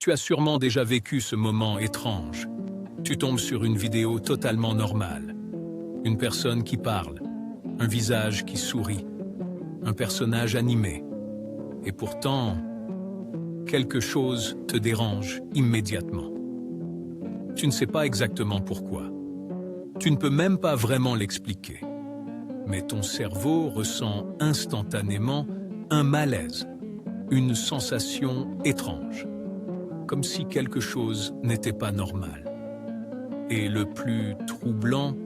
Tu as sûrement déjà vécu ce moment étrange. Tu tombes sur une vidéo totalement normale. Une personne qui parle, un visage qui sourit, un personnage animé. Et pourtant, quelque chose te dérange immédiatement. Tu ne sais pas exactement pourquoi. Tu ne peux même pas vraiment l'expliquer. Mais ton cerveau ressent instantanément un malaise, une sensation étrange, comme si quelque chose n'était pas normal. Et le plus troublant,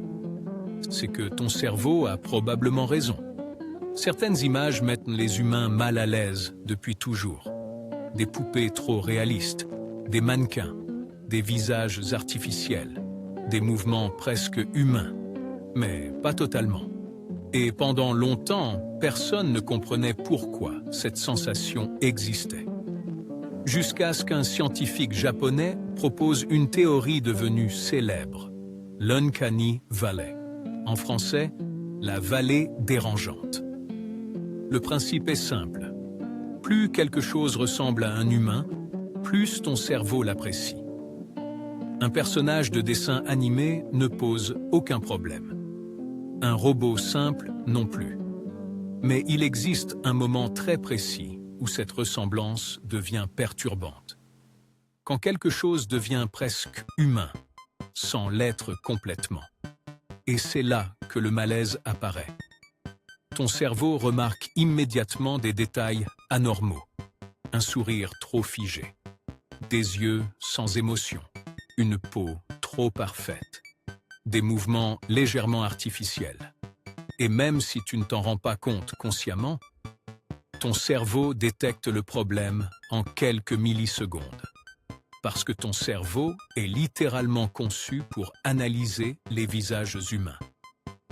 c'est que ton cerveau a probablement raison. Certaines images mettent les humains mal à l'aise depuis toujours. Des poupées trop réalistes, des mannequins, des visages artificiels, des mouvements presque humains, mais pas totalement. Et pendant longtemps, personne ne comprenait pourquoi cette sensation existait. Jusqu'à ce qu'un scientifique japonais propose une théorie devenue célèbre, l'Uncanny Valley. En français, la vallée dérangeante. Le principe est simple. Plus quelque chose ressemble à un humain, plus ton cerveau l'apprécie. Un personnage de dessin animé ne pose aucun problème. Un robot simple non plus. Mais il existe un moment très précis où cette ressemblance devient perturbante. Quand quelque chose devient presque humain, sans l'être complètement. Et c'est là que le malaise apparaît. Ton cerveau remarque immédiatement des détails anormaux. Un sourire trop figé, des yeux sans émotion, une peau trop parfaite, des mouvements légèrement artificiels. Et même si tu ne t'en rends pas compte consciemment, ton cerveau détecte le problème en quelques millisecondes. Parce que ton cerveau est littéralement conçu pour analyser les visages humains.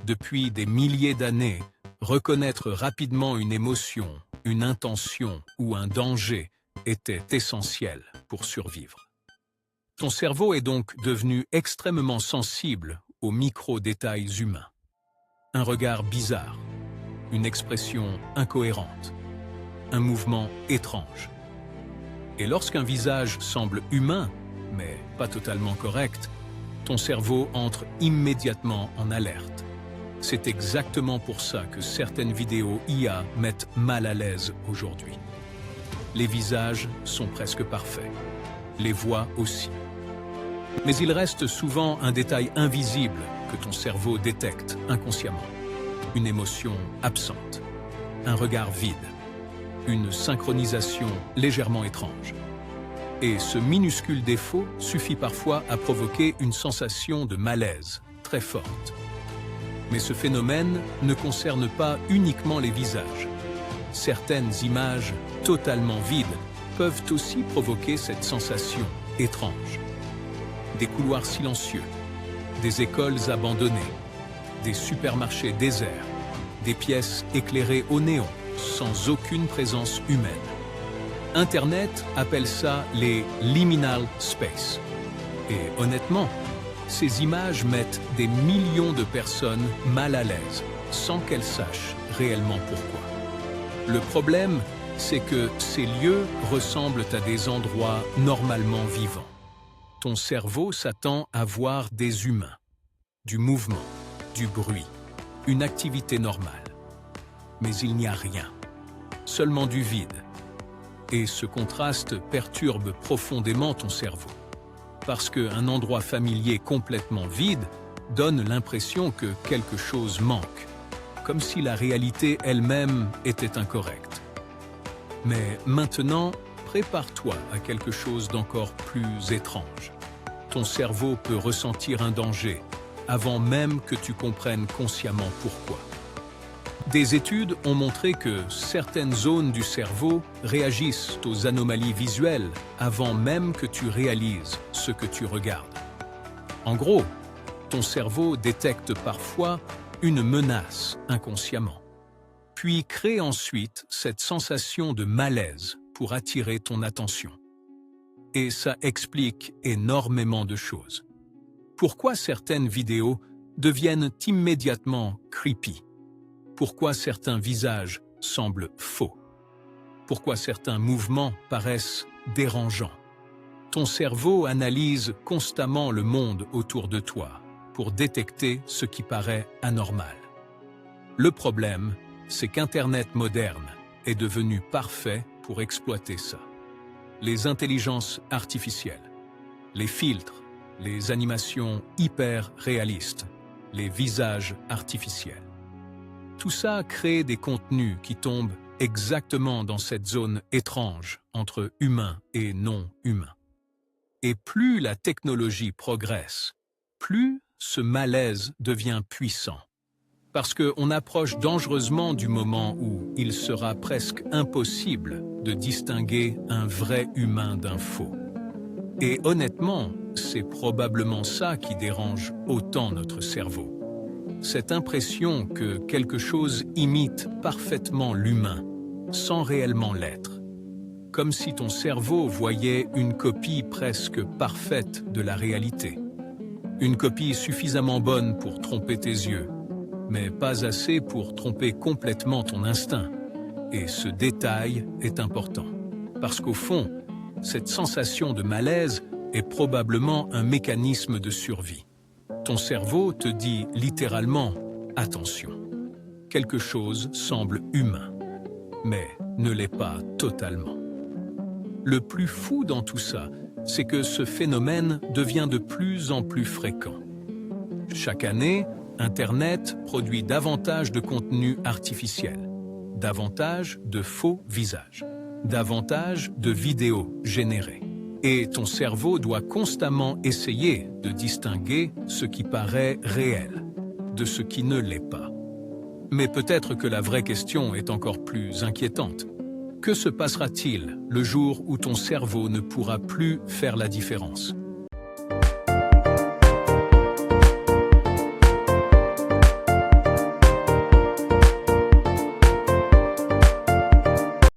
Depuis des milliers d'années, reconnaître rapidement une émotion, une intention ou un danger était essentiel pour survivre. Ton cerveau est donc devenu extrêmement sensible aux micro-détails humains. Un regard bizarre, une expression incohérente, un mouvement étrange. Et lorsqu'un visage semble humain, mais pas totalement correct, ton cerveau entre immédiatement en alerte. C'est exactement pour ça que certaines vidéos IA mettent mal à l'aise aujourd'hui. Les visages sont presque parfaits, les voix aussi. Mais il reste souvent un détail invisible que ton cerveau détecte inconsciemment. Une émotion absente, un regard vide, une synchronisation légèrement étrange. Et ce minuscule défaut suffit parfois à provoquer une sensation de malaise très forte. Mais ce phénomène ne concerne pas uniquement les visages. Certaines images totalement vides peuvent aussi provoquer cette sensation étrange. Des couloirs silencieux, des écoles abandonnées, des supermarchés déserts, des pièces éclairées au néon, sans aucune présence humaine. Internet appelle ça les liminal space. Et honnêtement, ces images mettent des millions de personnes mal à l'aise, sans qu'elles sachent réellement pourquoi. Le problème, c'est que ces lieux ressemblent à des endroits normalement vivants. Ton cerveau s'attend à voir des humains, du mouvement, du bruit, une activité normale. Mais il n'y a rien, seulement du vide. Et ce contraste perturbe profondément ton cerveau. Parce qu'un endroit familier complètement vide donne l'impression que quelque chose manque, comme si la réalité elle-même était incorrecte. Mais maintenant, prépare-toi à quelque chose d'encore plus étrange. Ton cerveau peut ressentir un danger avant même que tu comprennes consciemment pourquoi. Des études ont montré que certaines zones du cerveau réagissent aux anomalies visuelles avant même que tu réalises ce que tu regardes. En gros, ton cerveau détecte parfois une menace inconsciemment, puis crée ensuite cette sensation de malaise pour attirer ton attention. Et ça explique énormément de choses. Pourquoi certaines vidéos deviennent immédiatement creepy? Pourquoi certains visages semblent faux? Pourquoi certains mouvements paraissent dérangeants? Ton cerveau analyse constamment le monde autour de toi pour détecter ce qui paraît anormal. Le problème, c'est qu'Internet moderne est devenu parfait pour exploiter ça. Les intelligences artificielles, les filtres, les animations hyper réalistes, les visages artificiels. Tout ça crée des contenus qui tombent exactement dans cette zone étrange entre humain et non humain. Et plus la technologie progresse, plus ce malaise devient puissant. Parce qu'on approche dangereusement du moment où il sera presque impossible de distinguer un vrai humain d'un faux. Et honnêtement, c'est probablement ça qui dérange autant notre cerveau. Cette impression que quelque chose imite parfaitement l'humain, sans réellement l'être. Comme si ton cerveau voyait une copie presque parfaite de la réalité. Une copie suffisamment bonne pour tromper tes yeux, mais pas assez pour tromper complètement ton instinct. Et ce détail est important, parce qu'au fond, cette sensation de malaise est probablement un mécanisme de survie. Ton cerveau te dit littéralement « attention ». Quelque chose semble humain, mais ne l'est pas totalement. Le plus fou dans tout ça, c'est que ce phénomène devient de plus en plus fréquent. Chaque année, Internet produit davantage de contenu artificiel, davantage de faux visages, davantage de vidéos générées. Et ton cerveau doit constamment essayer de distinguer ce qui paraît réel de ce qui ne l'est pas. Mais peut-être que la vraie question est encore plus inquiétante. Que se passera-t-il le jour où ton cerveau ne pourra plus faire la différence?